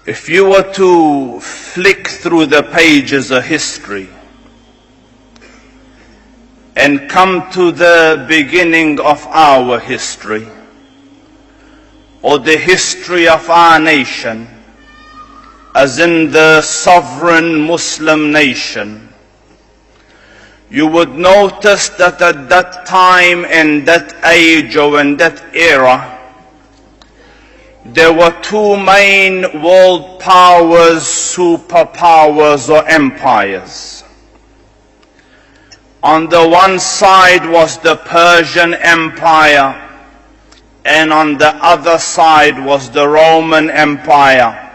If you were to flick through the pages of history and come to the beginning of our history, or the history of our nation, as in the sovereign Muslim nation, you would notice that at that time, in that age or in that era, there were two main world powers, superpowers or empires. On the one side was the Persian Empire, and on the other side was the Roman Empire.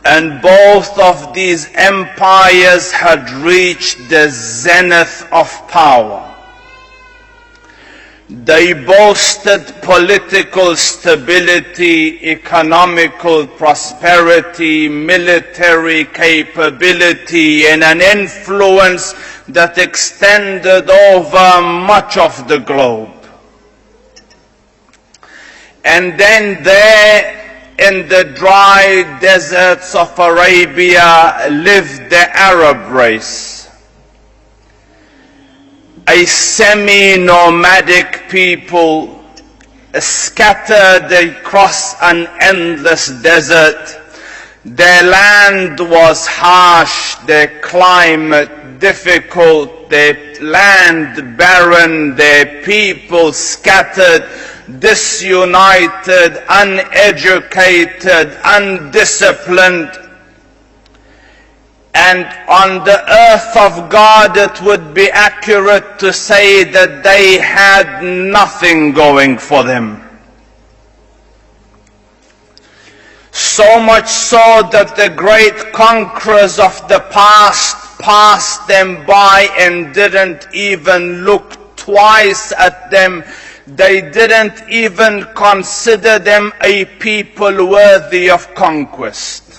And both of these empires had reached the zenith of power. They boasted political stability, economical prosperity, military capability, and an influence that extended over much of the globe. And then there, in the dry deserts of Arabia, lived the Arab race, a semi-nomadic people scattered across an endless desert. Their land was harsh, their climate difficult, their land barren, their people scattered, disunited, uneducated, undisciplined. And on the earth of God, it would be accurate to say that they had nothing going for them. So much so that the great conquerors of the past passed them by and didn't even look twice at them. They didn't even consider them a people worthy of conquest.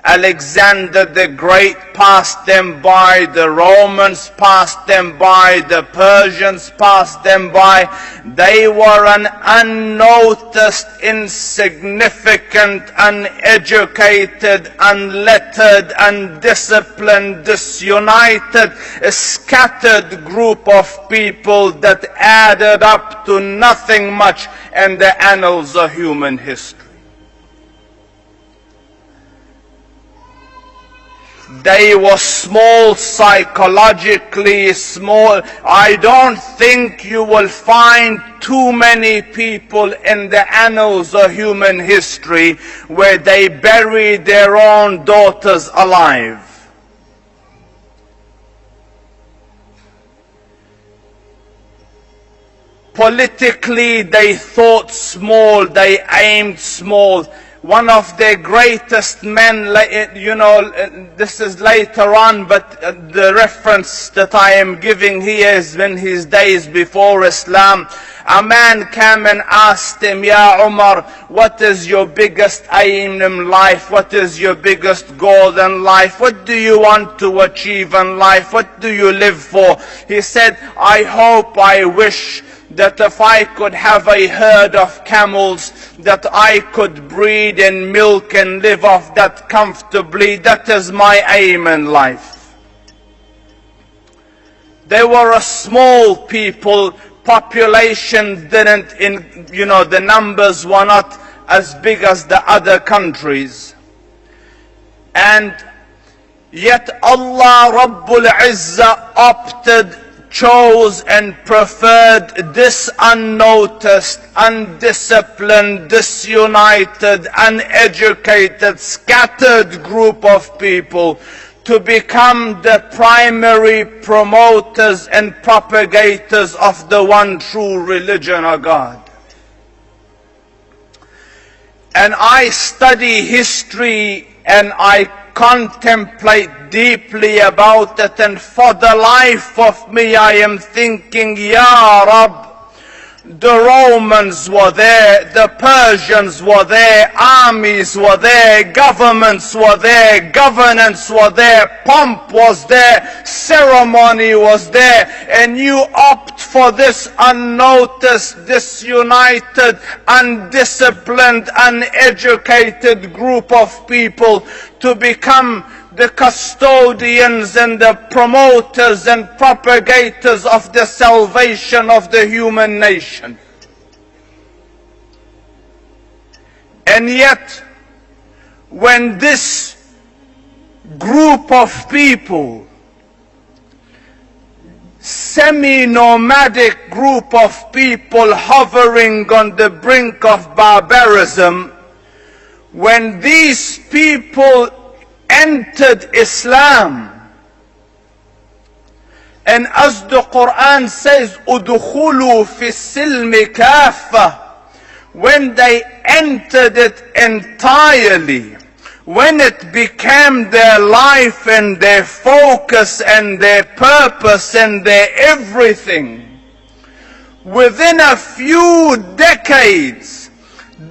Alexander the Great passed them by, the Romans passed them by, the Persians passed them by. They were an unnoticed, insignificant, uneducated, unlettered, undisciplined, disunited, scattered group of people that added up to nothing much in the annals of human history. They were small, psychologically small. I don't think you will find too many people in the annals of human history where they bury their own daughters alive. Politically, they thought small, they aimed small. One of their greatest men, this is later on, but the reference that I am giving here is in his days before Islam. A man came and asked him, Ya Umar, what is your biggest aim in life? What is your biggest goal in life? What do you want to achieve in life? What do you live for? He said, I hope, I wish that if I could have a herd of camels, that I could breed and milk and live off that comfortably. That is my aim in life. They were a small people. Population didn't, the numbers were not as big as the other countries. And yet Allah Rabbul Izzah chose and preferred this unnoticed, undisciplined, disunited, uneducated, scattered group of people to become the primary promoters and propagators of the one true religion of God. And I study history and I contemplate deeply about it, and for the life of me I am thinking, Ya Rab, The Romans were there, the Persians were there, armies were there, governments were there, governance were there, pomp was there, ceremony was there, and you opt for this unnoticed, disunited, undisciplined, uneducated group of people to become the custodians and the promoters and propagators of the salvation of the human nation. And yet, when this group of people, semi-nomadic group of people hovering on the brink of barbarism, when these people entered Islam, and as the Quran says, "Udkhulu fi silmi kaffa," when they entered it entirely, when it became their life and their focus and their purpose and their everything, within a few decades,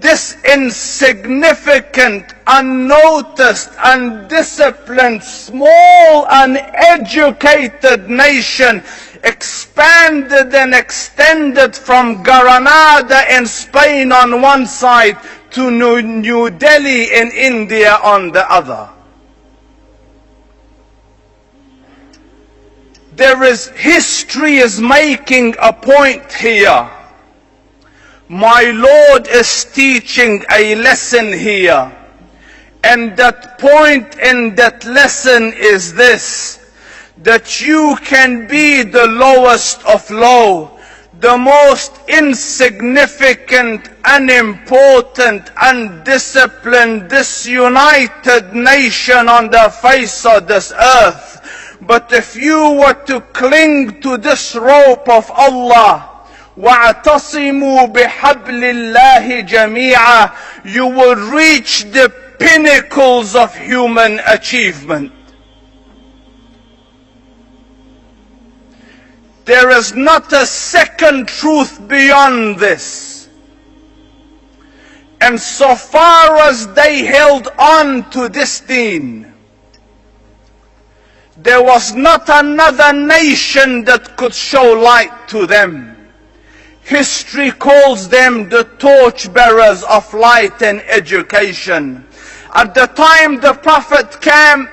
this insignificant, unnoticed, undisciplined, small, uneducated nation expanded and extended from Granada in Spain on one side to New Delhi in India on the other. History is making a point here. My Lord is teaching a lesson here. And that point in that lesson is this: that you can be the lowest of low, the most insignificant, unimportant, undisciplined, disunited nation on the face of this earth. But if you were to cling to this rope of Allah, وَاعْتَصِمُوا بِحَبْلِ اللَّهِ جَمِيعًا, you will reach the pinnacles of human achievement. There is not a second truth beyond this. And so far as they held on to this deen, there was not another nation that could show light to them. History calls them the torchbearers of light and education. At the time the Prophet came,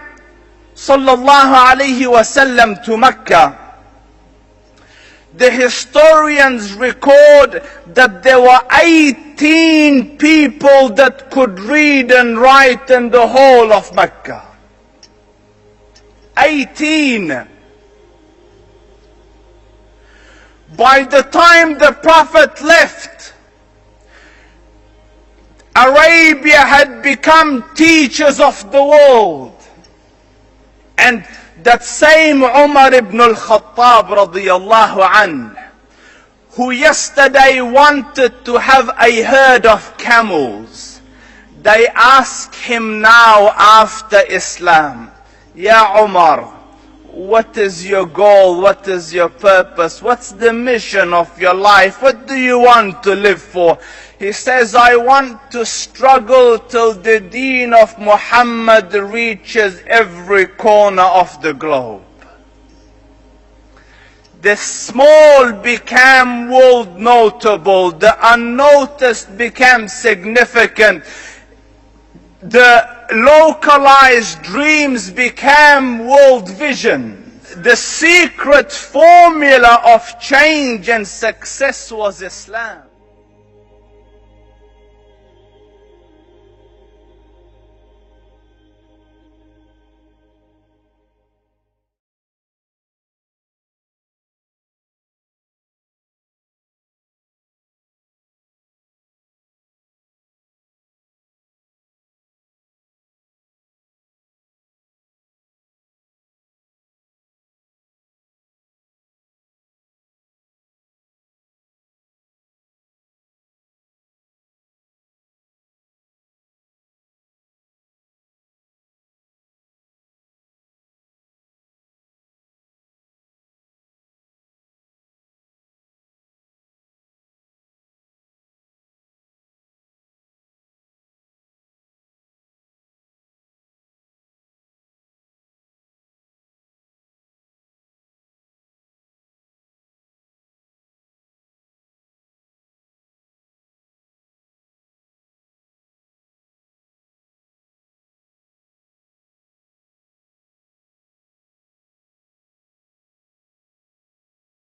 sallallahu alaihi wasallam, to Mecca, the historians record that there were 18 people that could read and write in the whole of Mecca. 18. By the time the Prophet left, Arabia had become teachers of the world. And that same Umar ibn al-Khattab radiyallahu anhu, who yesterday wanted to have a herd of camels, they ask him now after Islam, "Ya Umar, what is your goal? What is your purpose? What's the mission of your life? What do you want to live for?" He says, "I want to struggle till the deen of Muhammad reaches every corner of the globe." The small became world notable. The unnoticed became significant. The localized dreams became world vision. The secret formula of change and success was Islam.